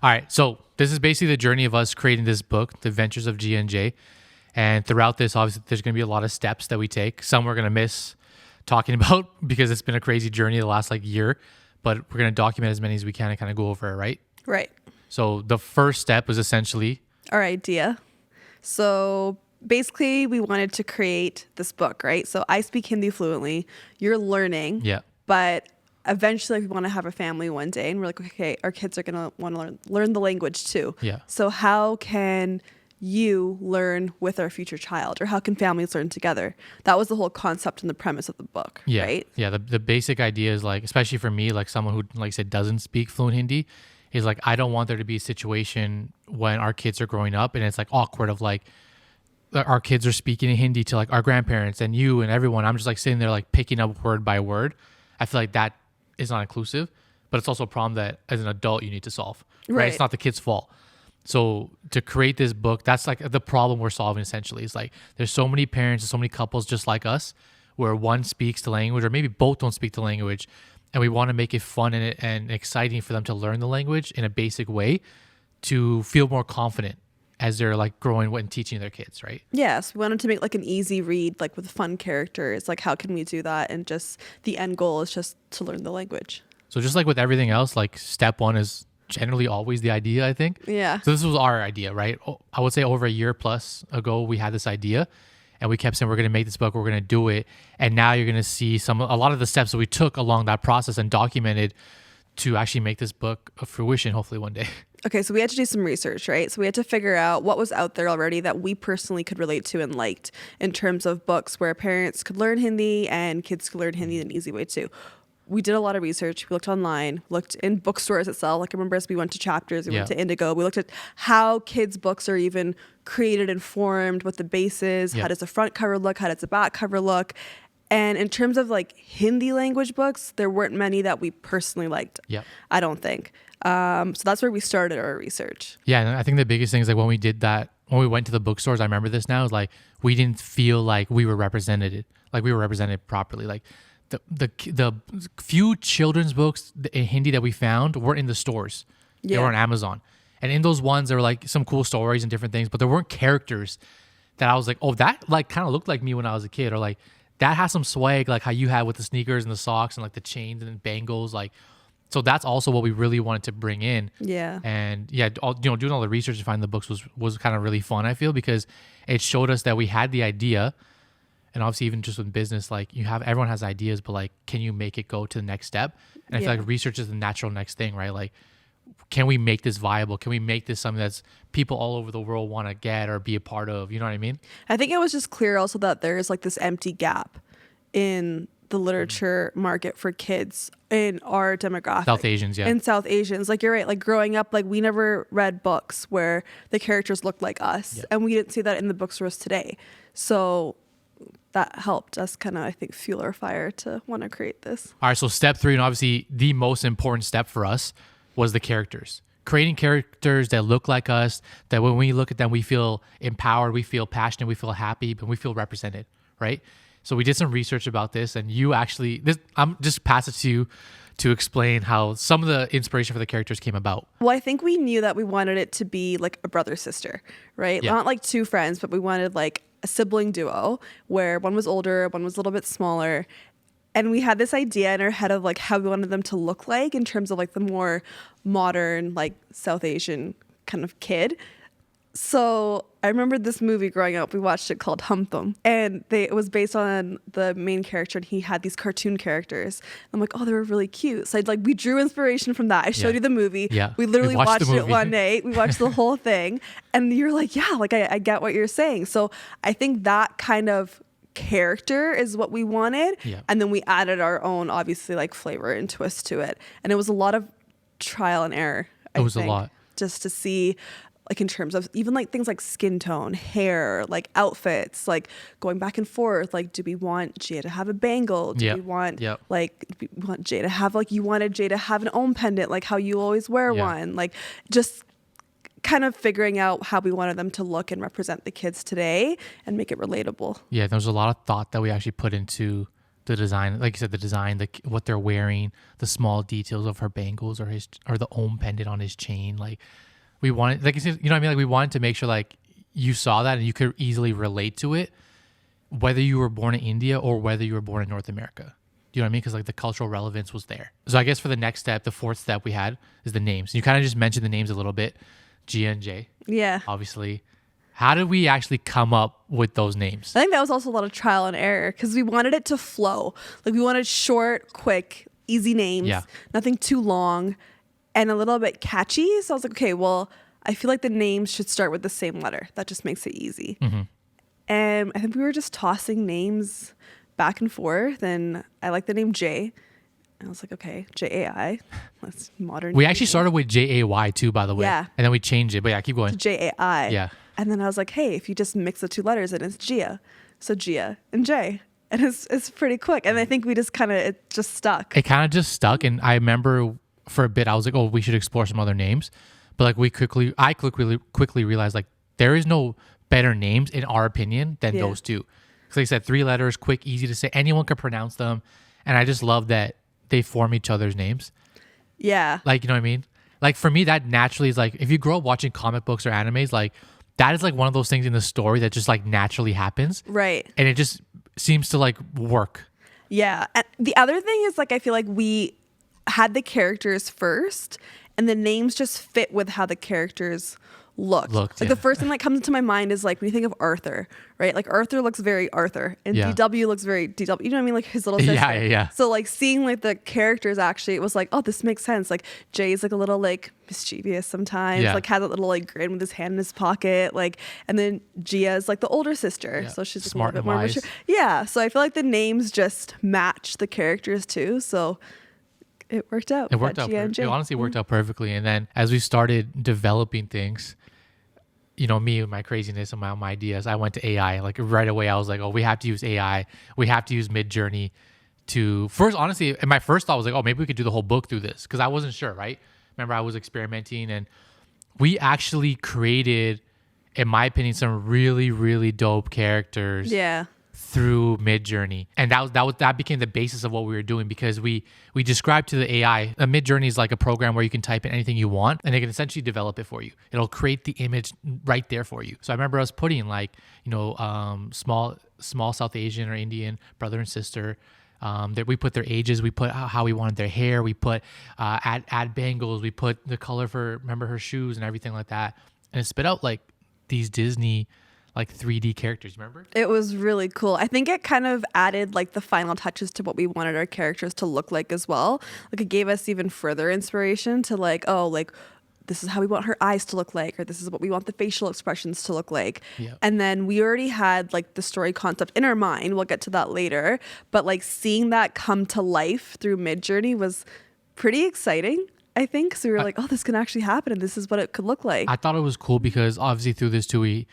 All right, so this is basically the journey of us creating this book, The Adventures of Jia and Jai. And throughout this, obviously, there's going to be a lot of steps that we take. Some we're going to miss talking about because it's been a crazy journey the last year, but we're going to document as many as we can and kind of go over it, right? Right. So the first step was essentially Our idea. So basically, we wanted to create this book, right? So I speak Hindi fluently. You're learning. Yeah. But eventually, we want to have a family one day. And we're like, okay, our kids are going to want to learn the language too. Yeah. So how can you learn with our future child, or how can families learn together? That was the whole concept and the premise of the book, Yeah. right? Yeah. The basic idea is especially for me, someone who, like I said, doesn't speak fluent Hindi, is I don't want there to be a situation when our kids are growing up and it's awkward of our kids are speaking in Hindi to our grandparents and you and everyone. I'm just sitting there picking up word by word. I feel like that is not inclusive, but it's also a problem that as an adult you need to solve, right? It's not the kid's fault. So to create this book, that's the problem we're solving essentially. It's there's so many parents and so many couples just like us where one speaks the language or maybe both don't speak the language, and we want to make it fun and exciting for them to learn the language in a basic way to feel more confident as they're growing and teaching their kids, right? Yes, we wanted to make an easy read, with fun characters. How can we do that? And just the end goal is just to learn the language. So just with everything else, step one is generally always the idea, I think. Yeah. So this was our idea, right? I would say over a year plus ago, we had this idea and we kept saying, we're going to make this book, we're going to do it. And now you're going to see a lot of the steps that we took along that process and documented to actually make this book a fruition, hopefully one day. Okay, so we had to do some research, right? So we had to figure out what was out there already that we personally could relate to and liked in terms of books where parents could learn Hindi and kids could learn Hindi in an easy way too. We did a lot of research. We looked online, looked in bookstores itself. I remember as we went to Chapters, we went to Indigo. We looked at how kids' books are even created and formed, what the base is, how does the front cover look, how does the back cover look. And in terms of Hindi language books, there weren't many that we personally liked. Yeah. I don't think. So that's where we started our research. Yeah, and I think the biggest thing is when we did that, when we went to the bookstores, I remember this now, is we didn't feel like we were represented, we were represented properly. The few children's books in Hindi that we found were in the stores. They were on Amazon. And in those ones, there were some cool stories and different things, but there weren't characters that I was oh, that kind of looked like me when I was a kid, or that has some swag, how you had with the sneakers and the socks and the chains and bangles. So that's also what we really wanted to bring in. Yeah. And yeah, doing all the research to find the books was kind of really fun, I feel, because it showed us that we had the idea. And obviously, even just with business, everyone has ideas, but can you make it go to the next step? And I feel research is the natural next thing, right? Can we make this viable? Can we make this something that's people all over the world want to get or be a part of? You know what I mean? I think it was just clear also that there's this empty gap in the literature market for kids in our demographic. South Asians, yeah. In South Asians. You're right. Growing up, we never read books where the characters looked like us. And we didn't see that in the bookstores today. So that helped us I think, fuel our fire to want to create this. All right, so step 3, and obviously the most important step for us, was the characters. Creating characters that look like us, that when we look at them, we feel empowered, we feel passionate, we feel happy, but we feel represented, right? So we did some research about this, and you actually, I'm just pass it to you to explain how some of the inspiration for the characters came about. Well, I think we knew that we wanted it to be a brother-sister, right? Yeah. Not two friends, but we wanted a sibling duo where one was older, one was a little bit smaller. And we had this idea in our head of how we wanted them to look in terms of the more modern, South Asian kind of kid. So I remember this movie growing up. We watched it called Hum Tum. And it was based on the main character, and he had these cartoon characters. I'm oh, they were really cute. So we drew inspiration from that. I showed you the movie. Yeah. We literally watched it one day. night. We watched the whole thing. And you're I get what you're saying. So I think that kind of character is what we wanted. Yeah. And then we added our own, obviously, flavor and twist to it. And it was a lot of trial and error. It was a lot. Just to see, in terms of even things like skin tone, hair, outfits, going back and forth. Do we want Jia to have a bangle? Do we want, do we want Jia to have, you wanted Jia to have an own pendant, how you always wear one? Just kind of figuring out how we wanted them to look and represent the kids today and make it relatable. Yeah, there was a lot of thought that we actually put into the design, like you said, the design, what they're wearing, the small details of her bangles or the Om pendant on his chain. Like we wanted, like you said, you know what I mean? Like we wanted to make sure like you saw that and you could easily relate to it, whether you were born in India or whether you were born in North America. Do you know what I mean? Because like the cultural relevance was there. So I guess for the next step, the fourth step we had is the names. You kind of just mentioned the names a little bit. Jia and Jai. Yeah. Obviously. How did we actually come up with those names? I think that was also a lot of trial and error because we wanted it to flow. Like we wanted short, quick, easy names. Yeah. Nothing too long and a little bit catchy. So I was like, okay, well, I feel like the names should start with the same letter. That just makes it easy. Mm-hmm. And I think we were just tossing names back and forth. And I like the name Jay. I was like, okay, Jai. That's modern. We actually started with Jay too, by the way. Yeah. And then we changed it. But yeah, keep going. Jai. Yeah. And then I was like, hey, if you just mix the two letters in, it's Jia. So Jia and Jai. And it's pretty quick. And I think we just it just stuck. It kind of just stuck. And I remember for a bit, I was like, oh, we should explore some other names. But like I quickly realized like there is no better names in our opinion than those two. Because like I said, 3 letters, quick, easy to say. Anyone can pronounce them. And I just love that they form each other's names. Yeah. Like, you know what I mean? Like for me, that naturally is like, if you grow up watching comic books or animes, like that is like one of those things in the story that just like naturally happens. Right. And it just seems to like work. Yeah. And the other thing is like, I feel like we had the characters first and the names just fit with how the characters looked. Like the first thing that comes into my mind is like when you think of Arthur, right? Like Arthur looks very Arthur and DW looks very DW. You know what I mean? Like his little sister. Yeah. So like seeing like the characters actually, it was like, oh, this makes sense. Like Jay's like a little like mischievous sometimes, like has a little like grin with his hand in his pocket. Like, and then Gia's like the older sister. Yeah. So she's like smart a little bit more mature. Yeah. So I feel like the names just match the characters too. So it worked out. It worked out. It honestly worked out perfectly. And then as we started developing things, you know, me with my craziness and my ideas, I went to AI. Like right away, I was like, oh, we have to use AI. We have to use Midjourney to first, honestly, and my first thought was like, oh, maybe we could do the whole book through this. Because I wasn't sure, right? Remember, I was experimenting and we actually created, in my opinion, some really, really dope characters. Yeah. Through Midjourney, and that became the basis of what we were doing because we described to the AI. A Midjourney is like a program where you can type in anything you want, and it can essentially develop it for you. It'll create the image right there for you. So I remember us putting like small South Asian or Indian brother and sister. That we put their ages, we put how we wanted their hair, we put add bangles, we put the color for her shoes and everything like that, and it spit out like these Disney like 3D characters, remember? It was really cool. I think it kind of added like the final touches to what we wanted our characters to look like as well. Like it gave us even further inspiration to like, oh, like this is how we want her eyes to look like, or this is what we want the facial expressions to look like. Yep. And then we already had like the story concept in our mind. We'll get to that later. But like seeing that come to life through Midjourney was pretty exciting, I think. So we were like, oh, this can actually happen and this is what it could look like. I thought it was cool because obviously through this too,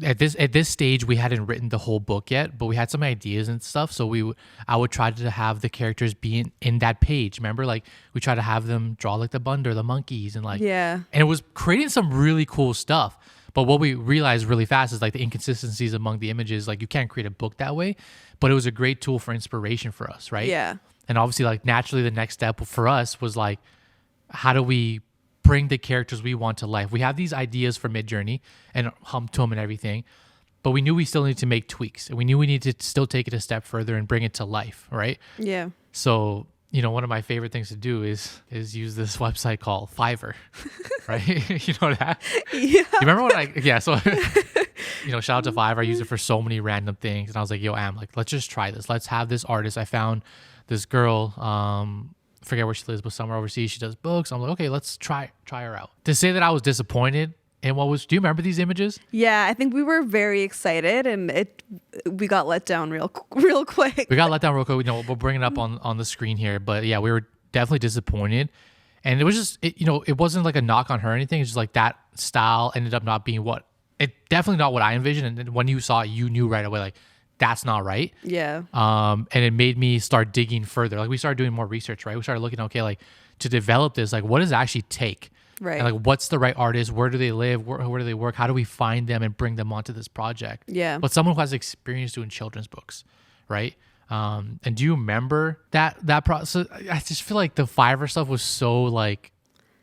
at this stage we hadn't written the whole book yet, but we had some ideas and stuff. So I would try to have the characters be in that page. Remember, like we try to have them draw like the Bunder, the monkeys, and like and it was creating some really cool stuff. But what we realized really fast is like the inconsistencies among the images. Like you can't create a book that way, but it was a great tool for inspiration for us, right? Yeah. And obviously, like naturally, the next step for us was like, how do we bring the characters we want to life? We have these ideas for Midjourney and hum to them and everything, but we knew we still need to make tweaks, and we knew we needed to still take it a step further and bring it to life, right? Yeah. So, you know, one of my favorite things to do is use this website called Fiverr, right? You know that? Yeah. You remember when so, you know, shout out to Fiverr. I use it for so many random things. And I was like, yo, like, let's just try this. Let's have this artist. I found this girl, forget where she lives, but somewhere overseas. She does books. I'm like, okay, let's try her out. To say that I was disappointed in do you remember these images? Yeah, I think we were very excited, and we got let down real quick. We got let down real quick. You know, we'll bring it up on the screen here, but yeah, we were definitely disappointed. And it was just, it wasn't like a knock on her or anything. It's just like that style ended up not being definitely not what I envisioned. And then when you saw it, you knew right away, like, that's not right. Yeah. And it made me start digging further. Like we started doing more research, right? We started looking, okay, like to develop this, like what does it actually take? Right. And like what's the right artist? Where do they live? Where do they work? How do we find them and bring them onto this project? Yeah. But someone who has experience doing children's books, right? And do you remember that process? I just feel like the Fiverr stuff was so like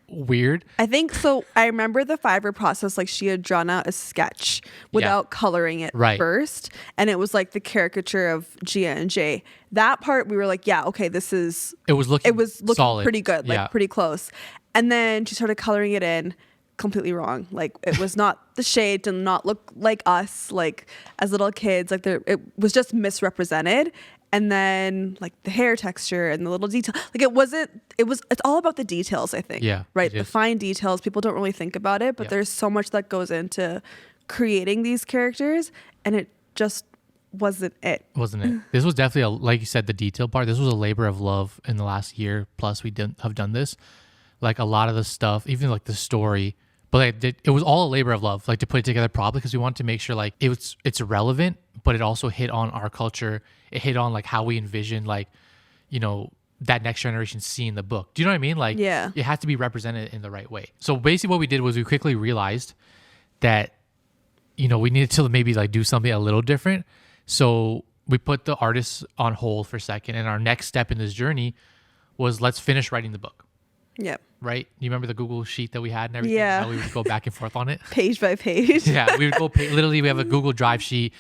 weird. I think so. I remember the Fiverr process, like she had drawn out a sketch without coloring it Right. first. And it was like the caricature of Jia and Jai. That part we were like, yeah, okay, this is, It was looking solid. pretty good, like pretty close. And then she started coloring it in completely wrong. Like it was not the shade, did not look like us, like as little kids, like it was just misrepresented. And then like the hair texture and the little detail, like it's all about the details, I think. Yeah. Right. The fine details. People don't really think about it, but there's so much that goes into creating these characters, and it just wasn't it. Wasn't it? This was definitely like you said, the detail part. This was a labor of love in the last year plus we didn't have done this. Like a lot of the stuff, even like the story, but like, it was all a labor of love, like to put it together properly, because we wanted to make sure like it's relevant, but it also hit on our culture. It hit on like how we envision like, you know, that next generation seeing the book. Do you know what I mean? Like, it had to be represented in the right way. So basically what we did was we quickly realized that, you know, we needed to maybe like do something a little different. So we put the artists on hold for a second, and our next step in this journey was let's finish writing the book. Yep. Right? You remember the Google sheet that we had and everything? Yeah. How we would go back and forth on it? Page by page. Yeah, we would go literally. We have a Google Drive sheet.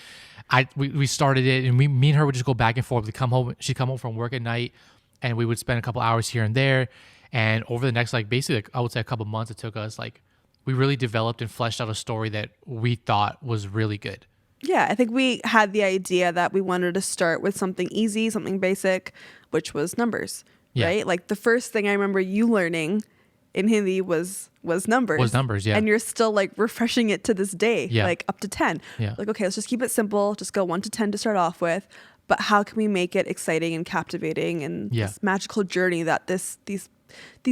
We started it, and me and her would just go back and forth. We'd come home. She'd come home from work at night, and we would spend a couple hours here and there. And over the next, like basically, like, I would say a couple months, it took us like we really developed and fleshed out a story that we thought was really good. Yeah, I think we had the idea that we wanted to start with something easy, something basic, which was numbers. Yeah. Right? Like the first thing I remember you learning in Hindi was numbers. Was numbers, yeah. And you're still like refreshing it to this day, like up to 10. Yeah. Like, okay, let's just keep it simple. Just go 1 to 10 to start off with. But how can we make it exciting and captivating and this magical journey that these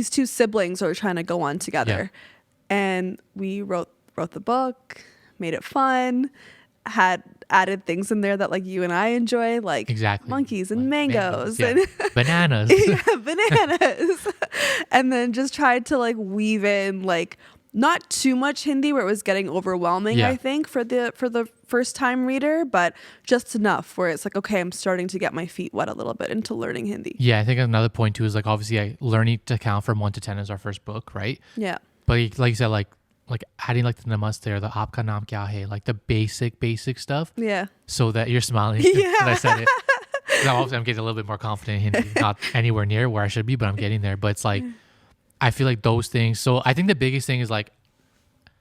two siblings are trying to go on together? Yeah. And we wrote the book, made it fun, had added things in there that like you and I enjoy, like monkeys and like mangoes and bananas. Bananas. And then just tried to like weave in like not too much Hindi where it was getting overwhelming, I think, for the first time reader, but just enough where it's like, okay, I'm starting to get my feet wet a little bit into learning Hindi. Yeah, I think another point too is like obviously learning to count from 1 to 10 is our first book, right? Yeah. But like you said, like adding like the namaste or the aapka naam kya hai, like the basic stuff. Yeah. So that you're smiling when I said it. Now I'm getting a little bit more confident in Hindi, not anywhere near where I should be, but I'm getting there. But it's like, I feel like those things. So I think the biggest thing is like,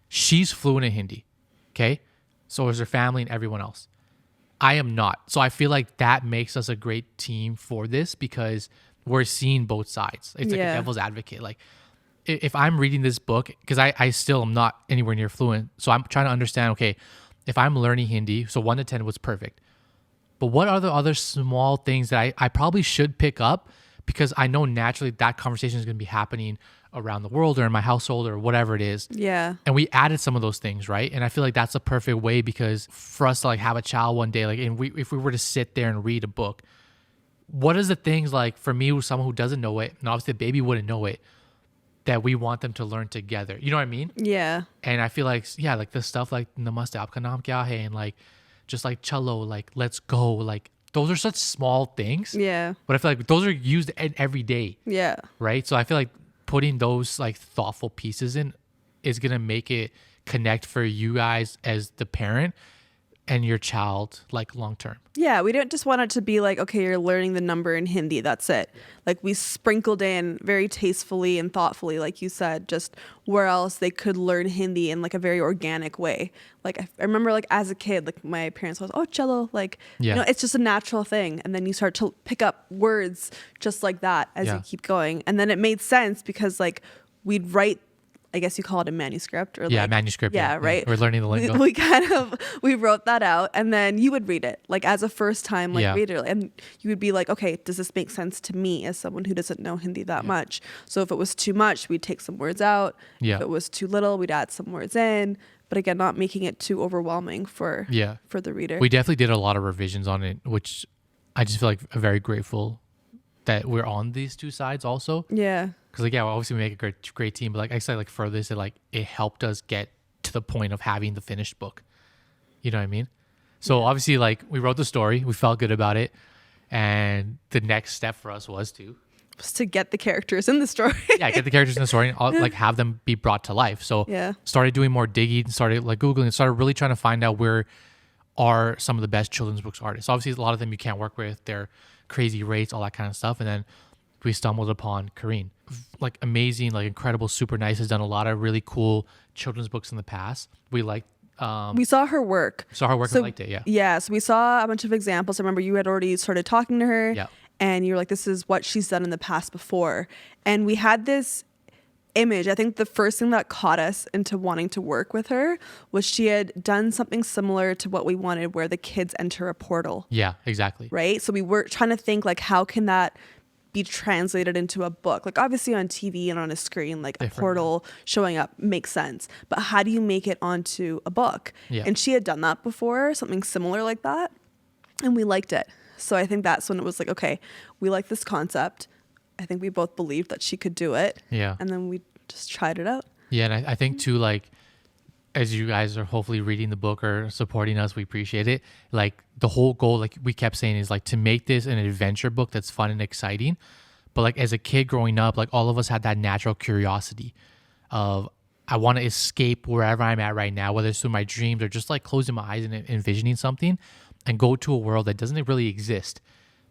she's fluent in Hindi. Okay. So is her family and everyone else. I am not. So I feel like that makes us a great team for this because we're seeing both sides. It's like a devil's advocate. Like if I'm reading this book, because I still am not anywhere near fluent. So I'm trying to understand, okay, if I'm learning Hindi, so 1 to 10 was perfect. But what are the other small things that I probably should pick up? Because I know naturally that conversation is going to be happening around the world or in my household or whatever it is. Yeah. And we added some of those things, right? And I feel like that's a perfect way because for us to like have a child one day, like, and if we were to sit there and read a book, what is the things like for me, someone who doesn't know it, and obviously the baby wouldn't know it, that we want them to learn together? You know what I mean? Yeah. And I feel like, yeah, like the stuff like namaste, aapka naam kya hai, and like just like chalo, like let's go, like those are such small things. Yeah. But I feel like those are used every day. Yeah. Right? So I feel like putting those like thoughtful pieces in is going to make it connect for you guys as the parent and your child like long term. Yeah, we don't just want it to be like, okay, you're learning the number in Hindi, that's it. Like we sprinkled in very tastefully and thoughtfully, like you said, just where else they could learn Hindi in like a very organic way. Like I remember like as a kid, like my parents was, oh, cello, like, you know, it's just a natural thing. And then you start to pick up words just like that as you keep going. And then it made sense because like we'd write, I guess you call it a manuscript or like, manuscript. Yeah, right. We're learning the lingo. We wrote that out and then you would read it like as a first time like reader, and you would be like, okay, does this make sense to me as someone who doesn't know Hindi that much? So if it was too much, we'd take some words out. If it was too little, we'd add some words in. But again, not making it too overwhelming for the reader. We definitely did a lot of revisions on it, which I just feel like very grateful that we're on these two sides also. Yeah. Because like, obviously we make a great team, but like I said, like for this, it helped us get to the point of having the finished book. You know what I mean? So obviously like we wrote the story, we felt good about it. And the next step for us was to Just to get the characters in the story. get the characters in the story and like have them be brought to life. So Yeah. started doing more digging, started like Googling, started really trying to find out where are some of the best children's books artists. Obviously, a lot of them you can't work with. They're crazy rates, all that kind of stuff. And then we stumbled upon Kareen. Like amazing, like incredible, super nice. Has done a lot of really cool children's books in the past. We liked We saw her work. and liked it. Yeah. Yeah. So we saw a bunch of examples. I remember you had already started talking to her. Yeah. And you were like, this is what she's done in the past before. And we had this image. I think the first thing that caught us into wanting to work with her was she had done something similar to what we wanted, where the kids enter a portal. Yeah, exactly. Right. So we were trying to think like, how can that be translated into a book? Like obviously on TV and on a screen, like a portal showing up makes sense. But how do you make it onto a book? Yeah. And she had done that before, something similar like that. And we liked it. So I think that's when it was like, okay, we like this concept. I think we both believed that she could do it. Yeah. And then we just tried it out. Yeah, and I think too, like, as you guys are hopefully reading the book or supporting us, we appreciate it. Like the whole goal, like we kept saying, is like to make this an adventure book that's fun and exciting. But like as a kid growing up, like all of us had that natural curiosity of I want to escape wherever I'm at right now, whether it's through my dreams or just like closing my eyes and envisioning something, and go to a world that doesn't really exist,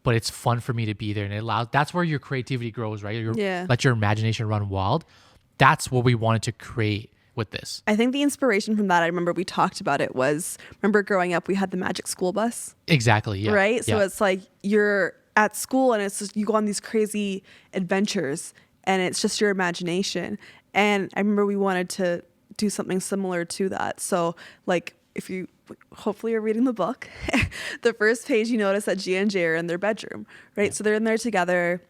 but it's fun for me to be there. And it allows, that's where your creativity grows, right? Let your imagination run wild. That's what we wanted to create with this. I think the inspiration from that, I remember we talked about it, was, remember growing up, we had the magic school bus. Exactly. Yeah. Right? So yeah. it's like you're at school and it's just, you go on these crazy adventures and it's just your imagination. And I remember we wanted to do something similar to that. So like if you, hopefully you're reading the book, the first page you notice that Jia and Jai are in their bedroom, right? Yeah. So they're in there together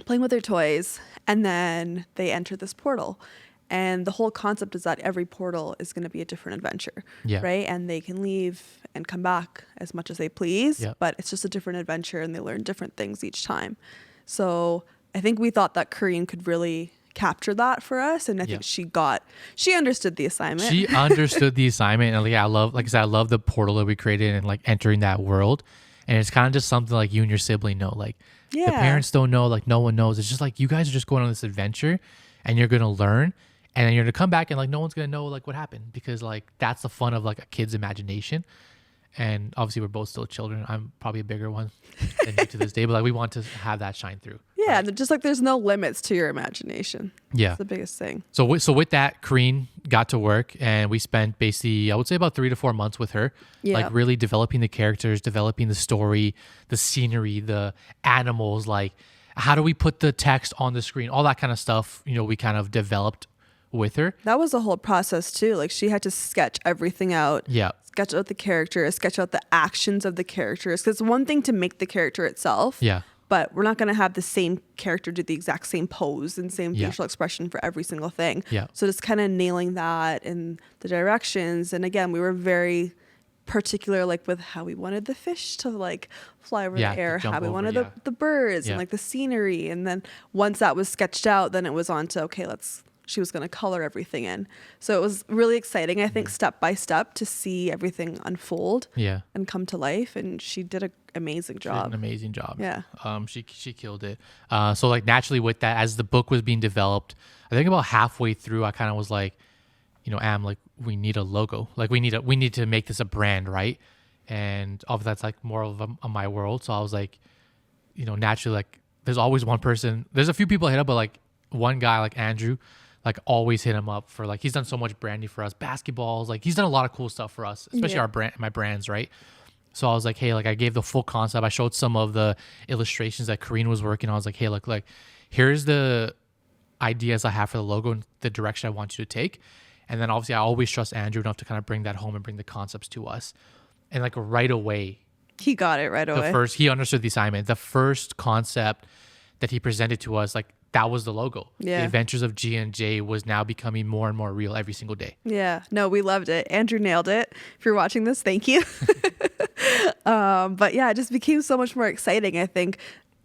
playing with their toys, and then they enter this portal. And the whole concept is that every portal is going to be a different adventure, right? And they can leave and come back as much as they please, but it's just a different adventure and they learn different things each time. So I think we thought that Kareen could really capture that for us, and I think she understood the assignment. She understood the assignment, and I love the portal that we created and like entering that world. And it's kind of just something like you and your sibling know, like the parents don't know, like no one knows. It's just like you guys are just going on this adventure and you're going to learn, and then you're going to come back and like no one's going to know like what happened, because like that's the fun of like a kid's imagination. And obviously we're both still children. I'm probably a bigger one than you to this day, but like we want to have that shine through. Yeah, right? Just like there's no limits to your imagination. Yeah. That's the biggest thing. So with that, Kareen got to work, and we spent basically, I would say about 3 to 4 months with her, like really developing the characters, developing the story, the scenery, the animals, like how do we put the text on the screen, all that kind of stuff, we kind of developed with her. That was a whole process too. Like she had to sketch everything out. Yeah. Sketch out the characters, sketch out the actions of the characters. Because it's one thing to make the character itself. Yeah. But we're not going to have the same character do the exact same pose and same facial expression for every single thing. Yeah. So just kind of nailing that and the directions. And again, we were very particular, like with how we wanted the fish to like fly over the air, how we wanted the birds and like the scenery. And then once that was sketched out, then it was on to, okay, she was going to color everything in. So it was really exciting, I think, step by step to see everything unfold and come to life. And she did an amazing job. She did an amazing job. Yeah. She killed it. So like naturally with that, as the book was being developed, I think about halfway through, I kind of was like, like we need a logo. Like we need to make this a brand, right? And obviously that's like more of my world. So I was like, naturally, like there's always one person. There's a few people I hit up, but like one guy, like Andrew, like always hit him up for like, he's done so much branding for us, basketballs, like he's done a lot of cool stuff for us, especially my brands, right? So I was like, hey, like I gave the full concept. I showed some of the illustrations that Kareen was working on. I was like, hey, look, like here's the ideas I have for the logo and the direction I want you to take. And then obviously I always trust Andrew enough to kind of bring that home and bring the concepts to us. And like right away, he got it right away. He understood the assignment. The first concept that he presented to us, like that was the logo. Yeah. The Adventures of Jia and Jai was now becoming more and more real every single day. Yeah. No, we loved it. Andrew nailed it. If you're watching this, thank you. But yeah, it just became so much more exciting. I think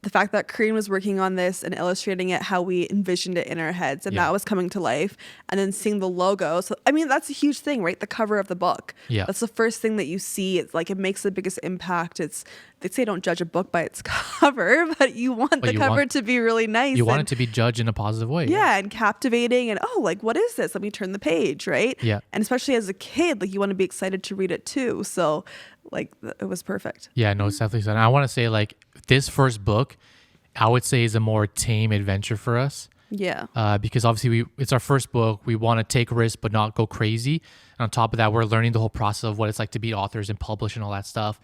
the fact that Korean was working on this and illustrating it how we envisioned it in our heads, and Yeah. that was coming to life, and then seeing the logo. So I mean, that's a huge thing, right? The cover of the book. Yeah. That's the first thing that you see. It's like, it makes the biggest impact. It's, they say don't judge a book by its cover, but you want the cover to be really nice. You want it to be judged in a positive way. Yeah, and captivating, and oh, like, what is this? Let me turn the page, right? Yeah. And especially as a kid, like, you want to be excited to read it too. So like, it was perfect. Yeah, no, it's definitely something. I want to say, like, this first book, I would say, is a more tame adventure for us. Yeah. Because obviously it's our first book. We want to take risks but not go crazy. And on top of that, we're learning the whole process of what it's like to be authors and publish and all that stuff.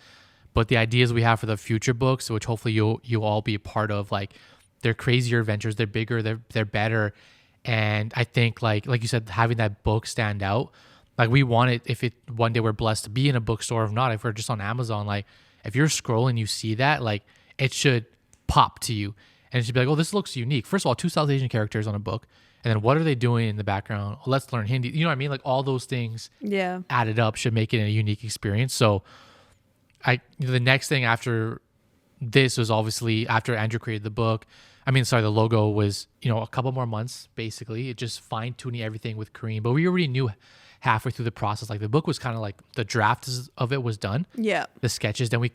But the ideas we have for the future books, which hopefully you'll all be a part of, like, they're crazier adventures, they're bigger, they're better. And I think like you said, having that book stand out, like, we want it, if it one day we're blessed to be in a bookstore, if not, if we're just on Amazon, like, if you're scrolling, you see that, like, it should pop to you. And it should be like, oh, this looks unique. First of all, 2 South Asian characters on a book. And then what are they doing in the background? Oh, let's learn Hindi. You know what I mean? Like, all those things added up should make it a unique experience. So the next thing after this was obviously after Andrew created the book. The logo was, a couple more months, basically. It just fine tuning everything with Kareem. But we already knew halfway through the process, like, the book was kind of like the draft of it was done. Yeah. The sketches. Then we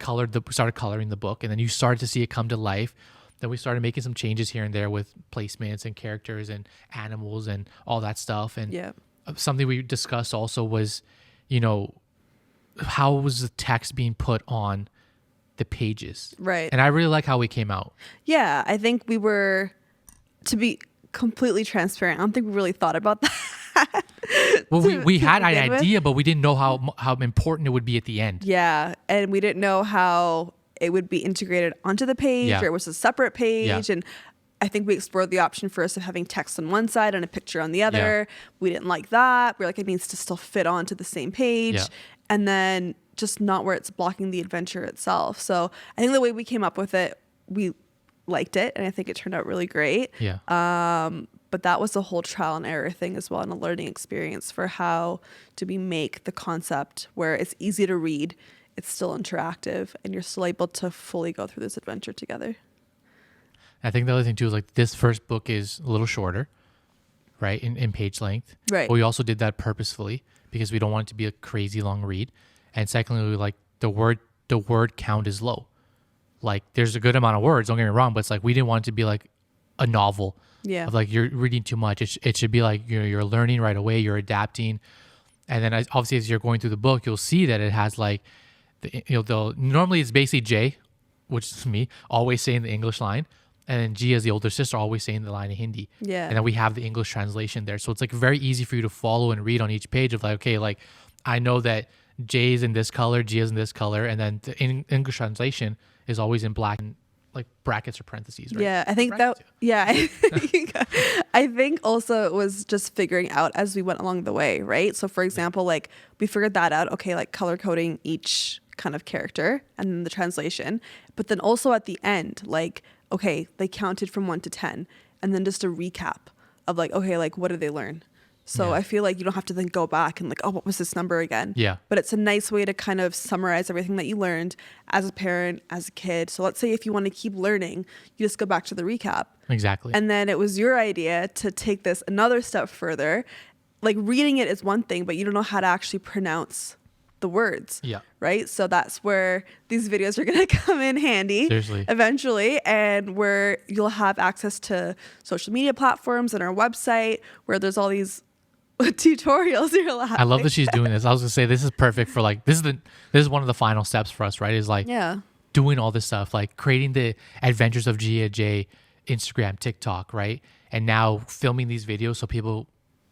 started coloring the book, and then you started to see it come to life. Then we started making some changes here and there with placements and characters and animals and all that stuff. And something we discussed also was, how was the text being put on the pages? Right. And I really like how we came out. Yeah. I think we were, to be completely transparent, I don't think we really thought about that. Well, we had an idea, but we didn't know how important it would be at the end. Yeah. And we didn't know how it would be integrated onto the page, or it was a separate page. And I think we explored the option first of having text on one side and a picture on the other. We didn't like that. We're like, it needs to still fit onto the same page. And then just not where it's blocking the adventure itself. So I think the way we came up with it, we liked it, and I think it turned out really great. But that was a whole trial and error thing as well, and a learning experience for how do we make the concept where it's easy to read, it's still interactive, and you're still able to fully go through this adventure together. I think the other thing too is, like, this first book is a little shorter, right, in page length. Right. But we also did that purposefully because we don't want it to be a crazy long read. And secondly, like, the word count is low. Like, there's a good amount of words, don't get me wrong, but it's like, we didn't want it to be like a novel. Yeah. Of like, you're reading too much. It should be like, you're learning right away, you're adapting. And then obviously as you're going through the book, you'll see that it has like, normally it's basically Jay, which is me, always saying the English line. And then Jia, the older sister, always saying the line in Hindi. Yeah. And then we have the English translation there. So it's like very easy for you to follow and read on each page of like, okay, like, I know that Jay's in this color, Gia's in this color. And then the English translation is always in black and like brackets or parentheses, right? Yeah, I think I think also it was just figuring out as we went along the way, right? So for example, like, we figured that out, okay, like color coding each kind of character and then the translation. But then also at the end, like, okay, they counted from 1 to 10, and then just a recap of like, okay, like, what did they learn? So I feel like you don't have to then go back and like, oh, what was this number again? Yeah. But it's a nice way to kind of summarize everything that you learned as a parent, as a kid. So let's say if you want to keep learning, you just go back to the recap. Exactly. And then it was your idea to take this another step further. Like, reading it is one thing, but you don't know how to actually pronounce the words. Yeah. Right. So that's where these videos are going to come in handy. Seriously. Eventually, and where you'll have access to social media platforms and our website where there's all these tutorials. You're laughing. I love that she's doing this. I was gonna say this is perfect for like, this is one of the final steps for us, right? Is like doing all this stuff, like creating the Adventures of Jia Jai Instagram, TikTok, right? And now filming these videos so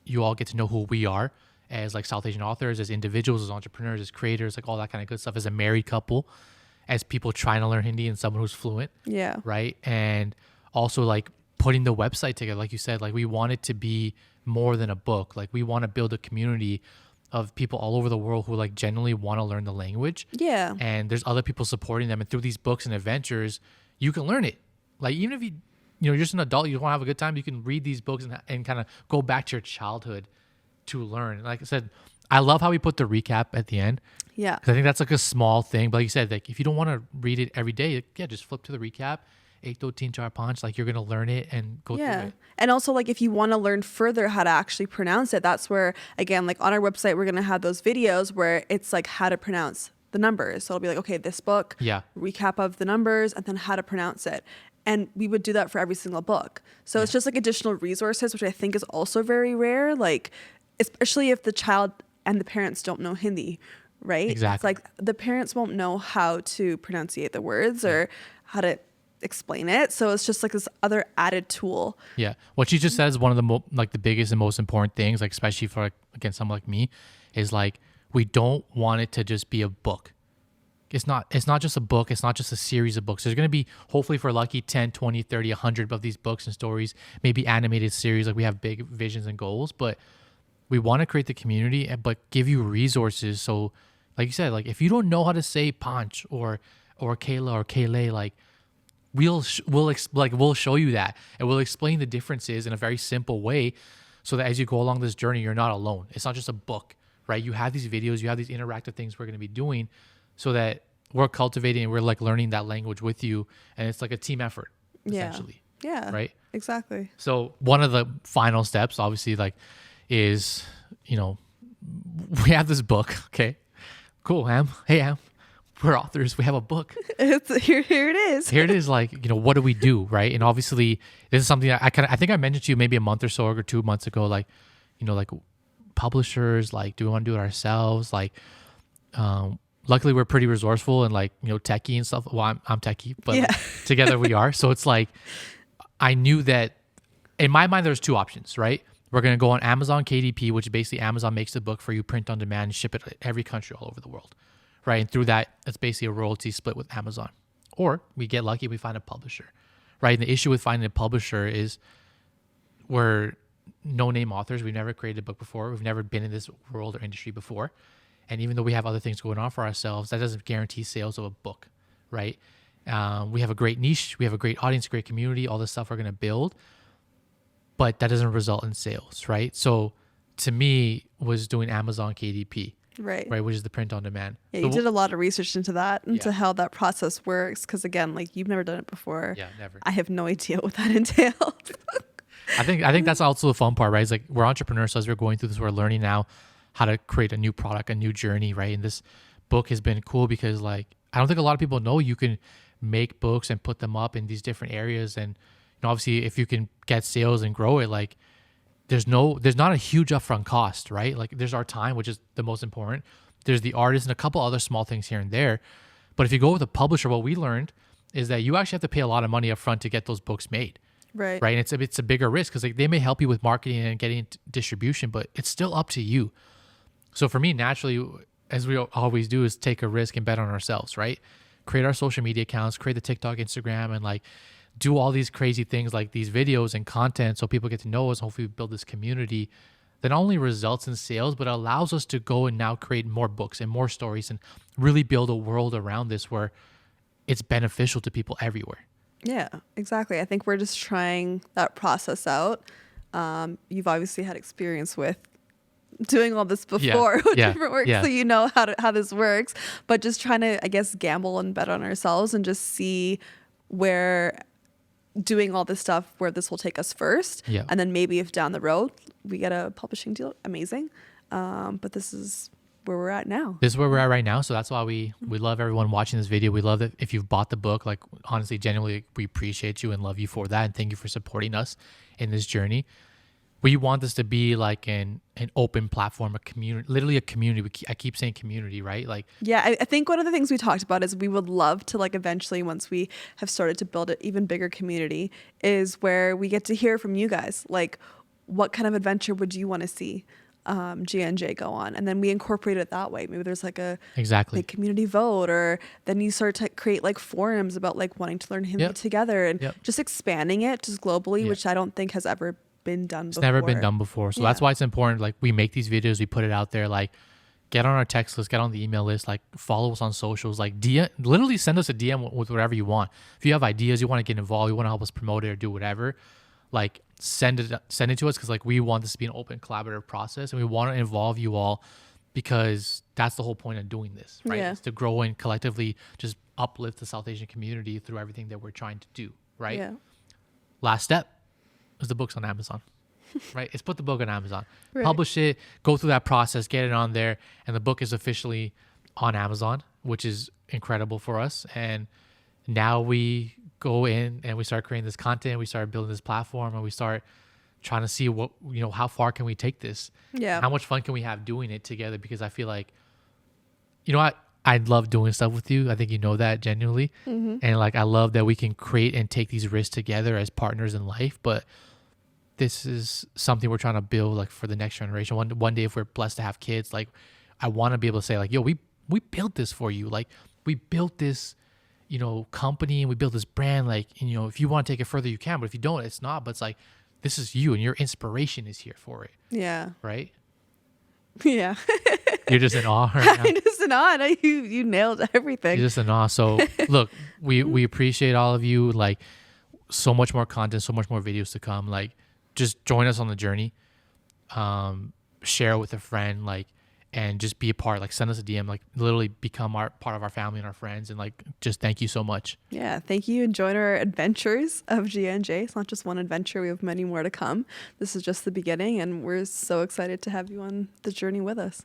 you all get to know who we are as like South Asian authors, as individuals, as entrepreneurs, as creators, like all that kind of good stuff, as a married couple, as people trying to learn Hindi and someone who's fluent. Yeah. Right. And also like putting the website together, like you said, like we want it to be more than a book. Like we want to build a community of people all over the world who like genuinely want to learn the language. Yeah. And there's other people supporting them. And through these books and adventures, you can learn it. Like even if you're just an adult, you want to have a good time, you can read these books and kind of go back to your childhood to learn. Like I said, I love how we put the recap at the end. Yeah. Because I think that's like a small thing. But like you said, like if you don't want to read it every day, just flip to the recap ek do teen char panch, like you're gonna learn it and go through it. And also, like, if you want to learn further how to actually pronounce it, that's where, again, like on our website, we're going to have those videos where it's like how to pronounce the numbers. So it'll be like, okay, this book, recap of the numbers, and then how to pronounce it. And we would do that for every single book. So it's just like additional resources, which I think is also very rare, like, especially if the child and the parents don't know Hindi, right? Exactly. It's like the parents won't know how to pronunciate the words or how to explain it. So it's just like this other added tool. Yeah. What she just said is one of the like the biggest and most important things, like especially for like, again, someone like me, is like we don't want it to just be a book. It's not just a book. It's not just a series of books. There's going to be, hopefully for lucky, 10, 20, 30, 100 of these books and stories, maybe animated series. Like we have big visions and goals, but we want to create the community, but give you resources. So like you said, like if you don't know how to say Panch or Kayla or Kayle, like we'll show you that, and we'll explain the differences in a very simple way, so that as you go along this journey, you're not alone. It's not just a book, right? You have these videos, you have these interactive things we're going to be doing, so that we're cultivating and we're like learning that language with you, and it's like a team effort, essentially. Yeah. Right. Exactly. So one of the final steps, obviously, like, is, you know, we have this book. Okay, cool, Am. Hey, Am. We're authors. We have a book. Here it is. Here it is. Like, you know, what do we do, right? And obviously, this is something that I think I mentioned to you maybe a month or so or 2 months ago. Like, you know, like publishers. Like, do we want to do it ourselves? Like, luckily we're pretty resourceful and like, you know, techie and stuff. Well, I'm techie, but like, together we are. So it's like, I knew that in my mind there's two options, right? We're gonna go on Amazon KDP, which basically Amazon makes the book for you, print on demand, and ship it to every country all over the world. Right, and through that, it's basically a royalty split with Amazon. Or we get lucky, we find a publisher, right? And the issue with finding a publisher is we're no-name authors. We've never created a book before. We've never been in this world or industry before. And even though we have other things going on for ourselves, that doesn't guarantee sales of a book, right? We have a great niche. We have a great audience, great community, all this stuff we're going to build. But that doesn't result in sales, right? So to me, was doing Amazon KDP. Right, which is the print on demand. Yeah, you did a lot of research into that, into how that process works. Because again, like you've never done it before. Yeah, never. I have no idea what that entails. I think that's also the fun part, right? It's like we're entrepreneurs, so as we're going through this, we're learning now how to create a new product, a new journey, right? And this book has been cool because like I don't think a lot of people know you can make books and put them up in these different areas, and you know, obviously if you can get sales and grow it, like there's not a huge upfront cost, right? Like there's our time, which is the most important. There's the artist and a couple other small things here and there. But if you go with a publisher, what we learned is that you actually have to pay a lot of money upfront to get those books made. Right. And it's a bigger risk because like they may help you with marketing and getting distribution, but it's still up to you. So for me, naturally, as we always do, is take a risk and bet on ourselves, right? Create our social media accounts, create the TikTok, Instagram, and like do all these crazy things like these videos and content so people get to know us. Hopefully we build this community that not only results in sales, but allows us to go and now create more books and more stories and really build a world around this where it's beneficial to people everywhere. Yeah, exactly. I think we're just trying that process out. You've obviously had experience with doing all this before with different work, so you know how this works, but just trying to, I guess, gamble and bet on ourselves and just see where doing all this stuff, where this will take us first. And then maybe if down the road we get a publishing deal, amazing. But this is where we're at now. This is where we're at right now. So that's why we love everyone watching this video. We love that if you've bought the book, like honestly, genuinely, we appreciate you and love you for that. And thank you for supporting us in this journey. We want this to be like an open platform, a community, literally a community. I keep saying community, right? Like, yeah, I think one of the things we talked about is we would love to, like, eventually, once we have started to build an even bigger community, is where we get to hear from you guys. Like, what kind of adventure would you want to see Jia and Jai go on? And then we incorporate it that way. Maybe there's like a community vote, or then you start to create like forums about like wanting to learn Hindi together, and just expanding it just globally, which I don't think has ever been done before. It's never been done before. So that's why it's important. Like we make these videos, we put it out there, like get on our text list, get on the email list, like follow us on socials, like DM, literally send us a DM with whatever you want. If you have ideas, you want to get involved, you want to help us promote it or do whatever, like send it to us, because like we want this to be an open collaborative process, and we want to involve you all, because that's the whole point of doing this, right? It's to grow and collectively just uplift the South Asian community through everything that we're trying to do, right? Yeah. Last step is the book's on Amazon, right? It's put the book on Amazon, Right. publish it, go through that process, get it on there, and the book is officially on Amazon, which is incredible for us. And now we go in and we start creating this content, we start building this platform, and we start trying to see what, how far can we take this? Yeah. How much fun can we have doing it together? Because I feel like, I love doing stuff with you. I think you know that genuinely. And like, I love that we can create and take these risks together as partners in life. But this is something we're trying to build like for the next generation. One day, if we're blessed to have kids, like I want to be able to say like, yo, we built this for you. Like we built this, company, and we built this brand. Like, if you want to take it further, you can, but if you don't, it's not. But it's like, this is you, and your inspiration is here for it. Yeah. Right. Yeah. You're just in awe right now. I'm just in awe. You nailed everything. You're just in awe. So look, we appreciate all of you. Like so much more content, so much more videos to come. Like just join us on the journey. Share with a friend, like, and just be a part. Like send us a DM. Like literally become part of our family and our friends. And like just thank you so much. Yeah, thank you, and join our adventures of Jia and Jai. It's not just one adventure; we have many more to come. This is just the beginning, and we're so excited to have you on the journey with us.